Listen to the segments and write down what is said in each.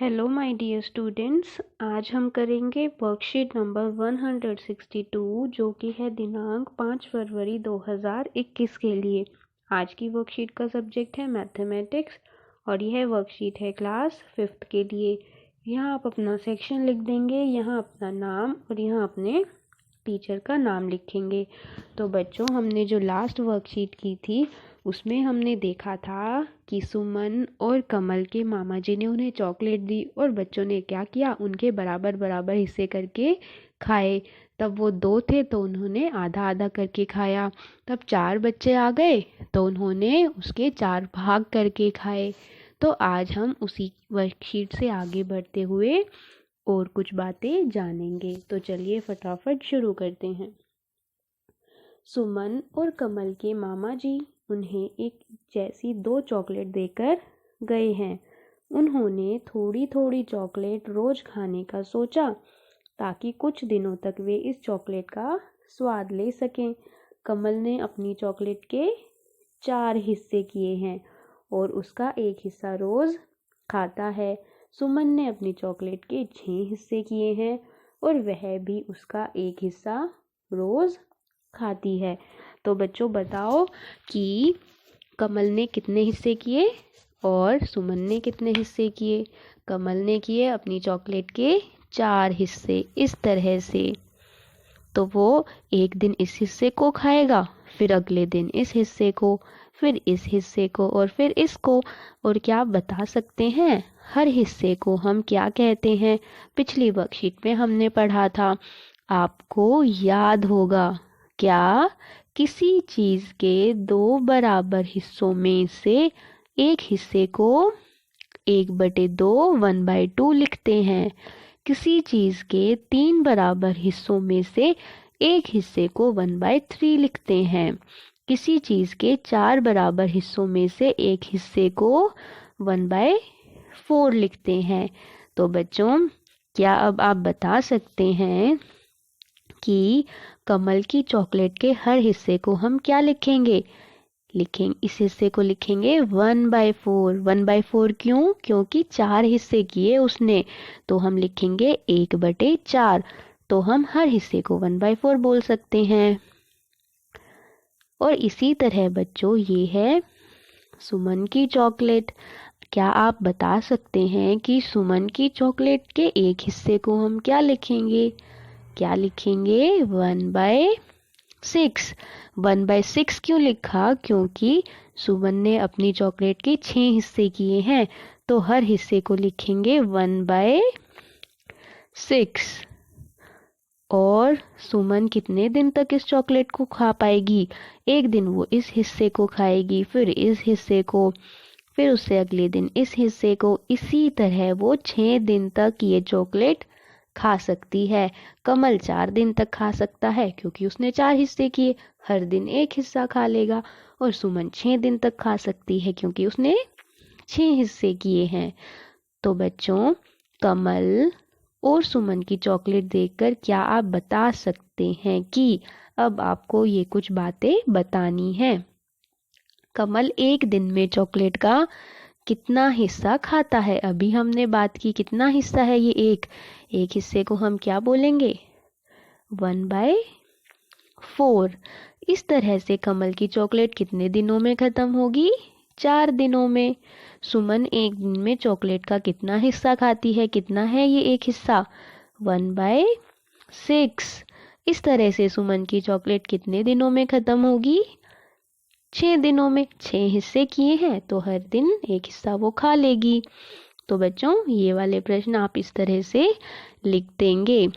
Hello my dear students, आज हम करेंगे वर्कशीट नंबर 162 जो कि है दिनांक 5 फरवरी 2021 के लिए। आज की वर्कशीट का सब्जेक्ट है मैथमेटिक्स और यह वर्कशीट है क्लास 5th के लिए। यहाँ आप अपना सेक्शन लिख देंगे, यहाँ अपना नाम और यहाँ अपने टीचर का नाम लिखेंगे। तो बच्चों, हमने जो लास्ट वर्कशीट की थी उसमें हमने देखा था कि सुमन और कमल के मामा जी ने उन्हें चॉकलेट दी और बच्चों ने क्या किया, उनके बराबर बराबर हिस्से करके खाए। तब वो 2 थे तो उन्होंने आधा आधा करके खाया। तब 4 बच्चे आ गए तो उन्होंने उसके 4 भाग करके खाए। तो आज हम उसी वर्कशीट से आगे बढ़ते हुए और कुछ बातें जानेंगे। तो चलिए फटाफट शुरू करते हैं। सुमन और कमल के मामा जी उन्हें एक जैसी 2 चॉकलेट देकर गए हैं। उन्होंने थोड़ी थोड़ी चॉकलेट रोज खाने का सोचा ताकि कुछ दिनों तक वे इस चॉकलेट का स्वाद ले सकें। कमल ने अपनी चॉकलेट के 4 हिस्से किए हैं और उसका एक हिस्सा रोज खाता है। सुमन ने अपनी चॉकलेट के 6 हिस्से किए हैं और वह भी उसका एक हिस्सा रोज खाती है। तो बच्चों बताओ कि कमल ने कितने हिस्से किए और सुमन ने कितने हिस्से किए। कमल ने किए अपनी चॉकलेट के 4 हिस्से इस तरह से। तो वो एक दिन इस हिस्से को खाएगा, फिर अगले दिन इस हिस्से को, फिर इस हिस्से को और फिर इसको। और क्या आप बता सकते हैं हर हिस्से को हम क्या कहते हैं? पिछली वर्कशीट में हमने पढ़ा था, आपको याद होगा क्या? किसी चीज के 2 बराबर हिस्सों में से एक हिस्से को 1/2 1/2 लिखते हैं। किसी चीज के 3 बराबर हिस्सों में से एक हिस्से को 1/3 लिखते हैं। किसी चीज के 4 बराबर हिस्सों में से एक हिस्से को 1/4 लिखते हैं। तो बच्चों, क्या अब आप बता सकते हैं कि कमल की चॉकलेट के हर हिस्से को हम क्या लिखेंगे? इस हिस्से को लिखेंगे 1/4। 1/4 क्यों? क्योंकि 4 हिस्से किए उसने, तो हम लिखेंगे 1/4। तो हम हर हिस्से को 1/4 बोल सकते हैं। और इसी तरह बच्चों, ये है सुमन की चॉकलेट। क्या आप बता सकते हैं कि सुमन की चॉकलेट के एक हिस्से को हम क्या लिखेंगे? क्या लिखेंगे? 1/6। 1/6 क्यों लिखा? क्योंकि सुमन ने अपनी चॉकलेट के 6 हिस्से किए हैं, तो हर हिस्से को लिखेंगे 1/6। और सुमन कितने दिन तक इस चॉकलेट को खा पाएगी? एक दिन वो इस हिस्से को खाएगी, फिर इस हिस्से को, फिर उससे अगले दिन इस हिस्से को। इसी तरह वो 6 दिन तक ये चॉकलेट खा सकती है। कमल 4 दिन तक खा सकता है क्योंकि उसने 4 हिस्से किए, हर दिन एक हिस्सा खा लेगा। और सुमन 6 दिन तक खा सकती है क्योंकि उसने 6 हिस्से किए हैं। तो बच्चों, कमल और सुमन की चॉकलेट देखकर क्या आप बता सकते हैं कि अब आपको ये कुछ बातें बतानी है? कमल एक दिन में चॉकलेट का कितना हिस्सा खाता है? अभी हमने बात की कितना हिस्सा है ये एक हिस्से को हम क्या बोलेंगे? 1/4। इस तरह से कमल की चॉकलेट कितने दिनों में खत्म होगी? 4 दिनों में। सुमन एक दिन में चॉकलेट का कितना हिस्सा खाती है? कितना है ये एक हिस्सा? 1/6। इस तरह से सुमन की चॉकलेट कितने दिनों में खत्म होगी? 6 दिनों में। 6 हिस्से किए हैं तो हर दिन एक हिस्सा वो खा लेगी। तो बच्चों, ये वाले प्रश्न आप इस तरह से लिख देंगे।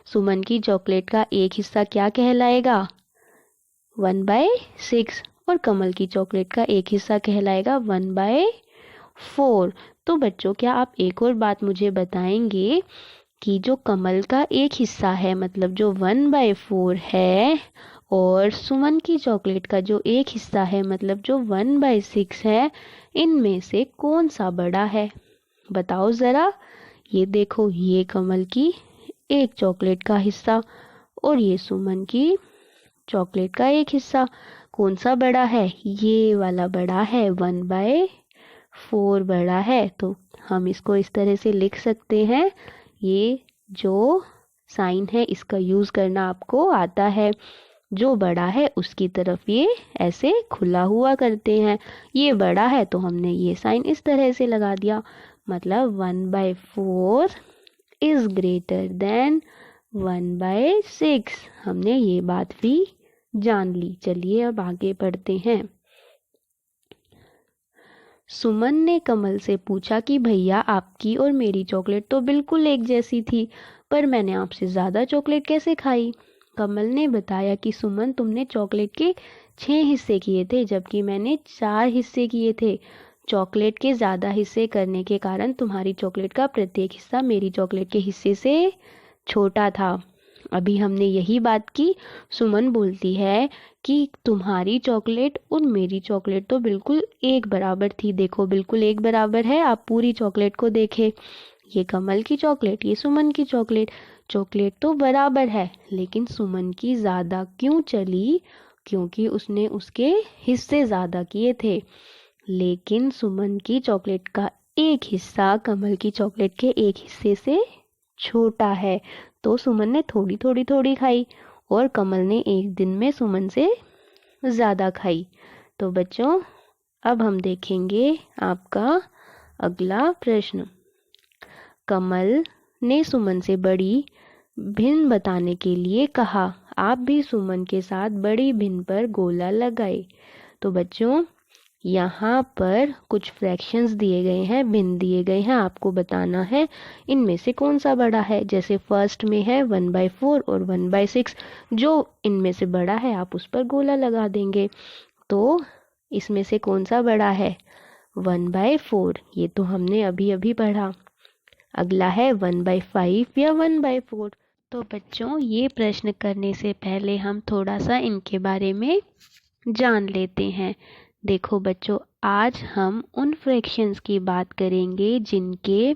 सुमन की चॉकलेट का एक हिस्सा क्या कहलाएगा? 1/6। और कमल की चॉकलेट का एक हिस्सा कहलाएगा 1/4। तो बच्चों, क्या आप एक और बात मुझे बताएंगे कि जो कमल का एक हिस्सा है, मतलब जो 1/4 है, और सुमन की चॉकलेट का जो एक हिस्सा है, मतलब जो 1/6 है, इनमें से कौन सा बड़ा है? बताओ जरा। ये देखो, ये कमल की एक चॉकलेट का हिस्सा और ये सुमन की चॉकलेट का एक हिस्सा, कौन सा बड़ा है? ये वाला बड़ा है, 1/4 बड़ा है। तो हम इसको इस तरह से लिख सकते हैं। ये जो साइन है इसका यूज़ करना आपको आता है। जो बड़ा है उसकी तरफ ये ऐसे खुला हुआ करते हैं। ये बड़ा है तो हमने ये साइन इस तरह से लगा दिया। मतलब 1/4 इज ग्रेटर देन 1/6। हमने ये बात भी जान ली। चलिए अब आगे बढ़ते हैं। सुमन ने कमल से पूछा कि भैया आपकी और मेरी चॉकलेट तो बिल्कुल एक जैसी थी, पर मैंने आपसे ज़्यादा चॉकलेट कैसे खाई? कमल ने बताया कि सुमन, तुमने चॉकलेट के 6 हिस्से किए थे जबकि मैंने 4 हिस्से किए थे। चॉकलेट के ज़्यादा हिस्से करने के कारण तुम्हारी चॉकलेट का प्रत्येक हिस्सा मेरी चॉकलेट के हिस्से से छोटा था। अभी हमने यही बात की। सुमन बोलती है कि तुम्हारी चॉकलेट और मेरी चॉकलेट तो बिल्कुल एक बराबर थी। देखो बिल्कुल एक बराबर है। आप पूरी चॉकलेट को देखें। ये कमल की चॉकलेट, ये सुमन की चॉकलेट। चॉकलेट तो बराबर है, लेकिन सुमन की ज़्यादा क्यों चली? क्योंकि उसने उसके हिस्से ज़्यादा किए थे। लेकिन सुमन की चॉकलेट का एक हिस्सा कमल की चॉकलेट के एक हिस्से से छोटा है, तो सुमन ने थोड़ी थोड़ी थोड़ी खाई और कमल ने एक दिन में सुमन से ज़्यादा खाई। तो बच्चों, अब हम देखेंगे आपका अगला प्रश्न। कमल ने सुमन से बड़ी भिन्न बताने के लिए कहा। आप भी सुमन के साथ बड़ी भिन्न पर गोला लगाए। तो बच्चों, यहाँ पर कुछ फ्रैक्शंस दिए गए हैं, भिन्न दिए गए हैं। आपको बताना है इनमें से कौन सा बड़ा है। जैसे फर्स्ट में है 1/4 और 1/6। जो इनमें से बड़ा है आप उस पर गोला लगा देंगे। तो इसमें से कौन सा बड़ा है? 1/4। ये तो हमने अभी अभी पढ़ा। अगला है 1/5 या 1/4। तो बच्चों, ये प्रश्न करने से पहले हम थोड़ा सा इनके बारे में जान लेते हैं। देखो बच्चों, आज हम उन फ्रैक्शंस की बात करेंगे जिनके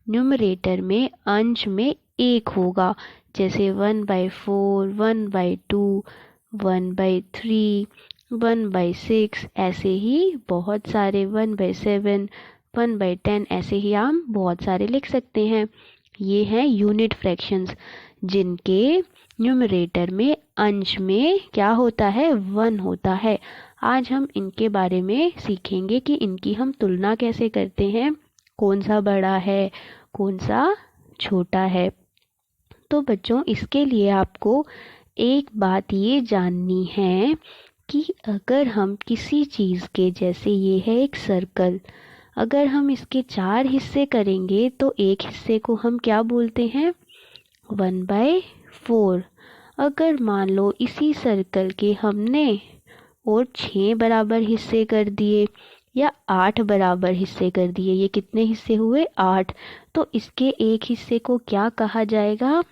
न्यूमरेटर में अंश में 1 होगा। जैसे 1/4, 1/2, 1/3, 1/6। ऐसे ही बहुत सारे 1/7, 1/10, ऐसे ही हम बहुत सारे लिख सकते हैं। ये हैं यूनिट फ्रैक्शंस जिनके न्यूमरेटर में अंश में क्या होता है? 1 होता है। आज हम इनके बारे में सीखेंगे कि इनकी हम तुलना कैसे करते हैं, कौन सा बड़ा है, कौन सा छोटा है। तो बच्चों, इसके लिए आपको एक बात ये जाननी है कि अगर हम किसी चीज़ के, जैसे ये है एक सर्कल, अगर हम इसके 4 हिस्से करेंगे तो एक हिस्से को हम क्या बोलते हैं? 1/4। अगर मान लो इसी सर्कल के हमने और 6 बराबर हिस्से कर दिए या 8 बराबर हिस्से कर दिए, ये कितने हिस्से हुए? 8। तो इसके एक हिस्से को क्या कहा जाएगा?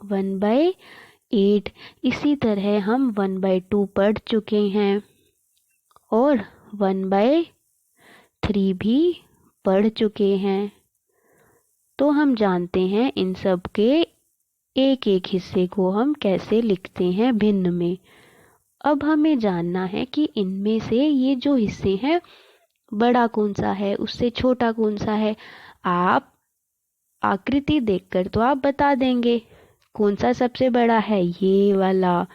1/8। इसी तरह हम 1/2 पढ़ चुके हैं और 1/3 भी पढ़ चुके हैं। तो हम जानते हैं इन सब के एक एक हिस्से को हम कैसे लिखते हैं भिन्न में। अब हमें जानना है कि इनमें से ये जो हिस्से हैं, बड़ा कौन सा है, उससे छोटा कौन सा है। आप आकृति देखकर तो आप बता देंगे कौन सा सबसे बड़ा है। ये वाला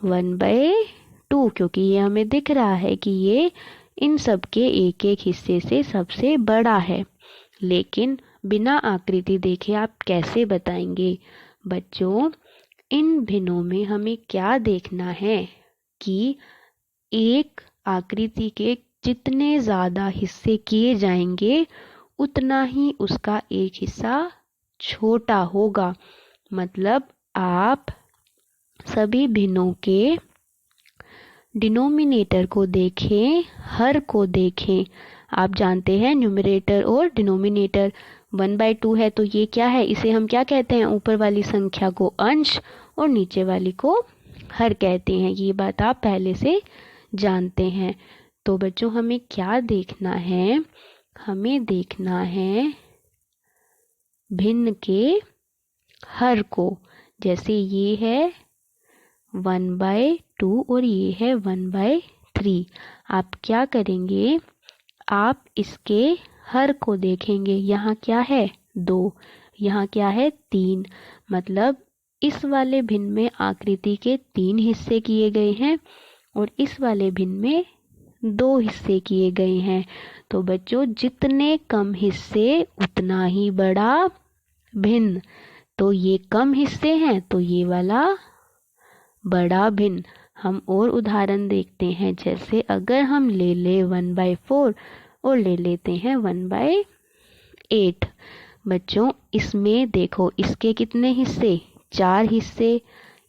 1/2, क्योंकि ये हमें दिख रहा है कि ये इन सब के एक एक हिस्से से सबसे बड़ा है। लेकिन बिना आकृति देखे आप कैसे बताएंगे? बच्चों, इन भिन्नों में हमें क्या देखना है कि एक आकृति के जितने ज़्यादा हिस्से किए जाएंगे उतना ही उसका एक हिस्सा छोटा होगा। मतलब आप सभी भिन्नों के डिनोमिनेटर को देखें, हर को देखें। आप जानते हैं न्यूमरेटर और डिनोमिनेटर। 1/2 है तो ये क्या है? इसे हम क्या कहते हैं? ऊपर वाली संख्या को अंश और नीचे वाली को हर कहते हैं। ये बात आप पहले से जानते हैं। तो बच्चों, हमें क्या देखना है? हमें देखना है भिन्न के हर को। जैसे ये है 1/2 और ये है 1/3। आप क्या करेंगे? आप इसके हर को देखेंगे, यहाँ क्या है 2, यहाँ क्या है 3, मतलब इस वाले भिन्न में आकृति के 3 हिस्से किए गए हैं और इस वाले भिन्न में 2 हिस्से किए गए हैं। तो बच्चों जितने कम हिस्से उतना ही बड़ा भिन्न। तो ये कम हिस्से हैं तो ये वाला बड़ा भिन्न। हम और उदाहरण देखते हैं, जैसे अगर हम ले ले 1/4 और ले लेते हैं 1/8। बच्चों इसमें देखो, इसके कितने हिस्से 4 हिस्से,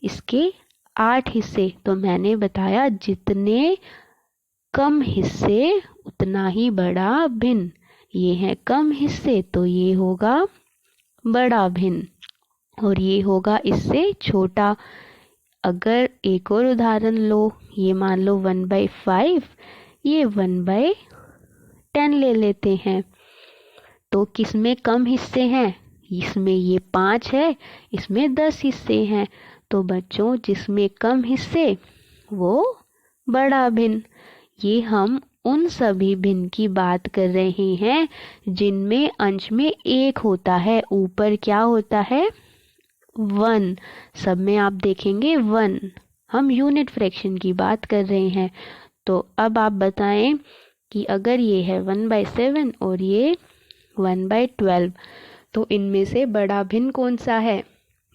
इसके 8 हिस्से। तो मैंने बताया जितने कम हिस्से उतना ही बड़ा भिन्न। ये है कम हिस्से तो ये होगा बड़ा भिन्न और ये होगा इससे छोटा। अगर एक और उदाहरण लो, ये मान लो 1/5, ये 1/10 ले लेते हैं। तो किसमें कम हिस्से हैं? इसमें ये 5 है, इसमें 10 हिस्से हैं। तो बच्चों जिसमें कम हिस्से वो बड़ा भिन्न। ये हम उन सभी भिन्न की बात कर रहे हैं जिनमें अंश में 1 होता है, ऊपर क्या होता है 1। सब में आप देखेंगे 1। हम यूनिट फ्रैक्शन की बात कर रहे हैं। तो अब आप बताएं कि अगर ये है 1/7 और ये 1/12, तो इनमें से बड़ा भिन्न कौन सा है?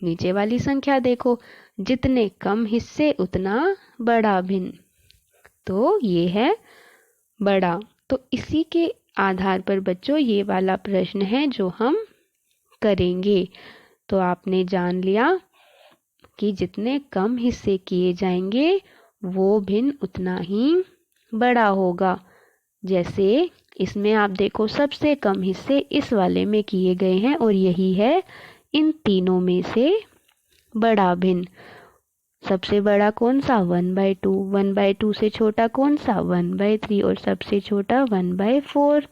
नीचे वाली संख्या देखो, जितने कम हिस्से उतना बड़ा भिन्न, तो ये है बड़ा। तो इसी के आधार पर बच्चों ये वाला प्रश्न है जो हम करेंगे। तो आपने जान लिया कि जितने कम हिस्से किए जाएंगे वो भिन्न उतना ही बड़ा होगा। जैसे इसमें आप देखो सबसे कम हिस्से इस वाले में किए गए हैं और यही है इन तीनों में से बड़ा भिन्न। सबसे बड़ा कौन सा 1/2, 1/2 से छोटा कौन सा 1/3 और सबसे छोटा 1/4।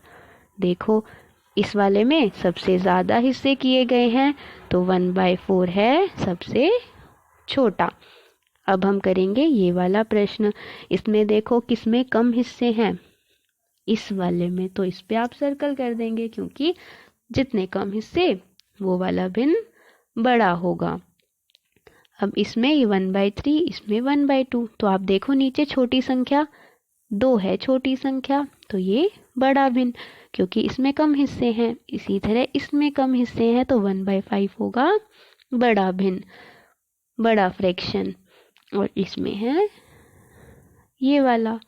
देखो इस वाले में सबसे ज़्यादा हिस्से किए गए हैं तो 1/4 है सबसे छोटा। अब हम करेंगे ये वाला प्रश्न। इसमें देखो किसमें कम हिस्से हैं? इस वाले में। तो इस पे आप सर्कल कर देंगे क्योंकि जितने कम हिस्से वो वाला भिन्न बड़ा होगा। अब इसमें ये 1/3, इसमें 1/2। तो आप देखो नीचे छोटी संख्या 2 है, छोटी संख्या, तो ये बड़ा भिन्न क्योंकि इसमें कम हिस्से हैं। इसी तरह इसमें कम हिस्से हैं तो 1/5 होगा बड़ा भिन्न, बड़ा फ्रैक्शन। और इसमें है ये वाला।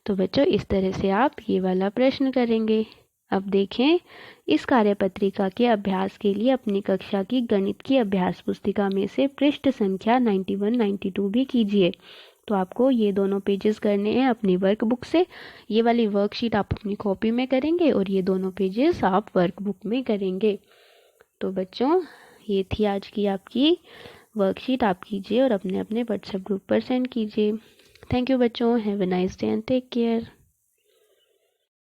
तो बच्चों इस तरह से आप ये वाला प्रश्न करेंगे। अब देखें, इस कार्यपत्रिका के अभ्यास के लिए अपनी कक्षा की गणित की अभ्यास पुस्तिका में से पृष्ठ संख्या 91, 92 भी कीजिए। तो आपको ये दोनों पेजेस करने हैं अपनी वर्कबुक से। ये वाली वर्कशीट आप अपनी कॉपी में करेंगे और ये दोनों पेजेस आप वर्कबुक में करेंगे। तो बच्चों ये थी आज की आपकी वर्कशीट। आप कीजिए और अपने अपने व्हाट्सएप ग्रुप पर सेंड कीजिए। थैंक यू बच्चों, have a nice day and take care.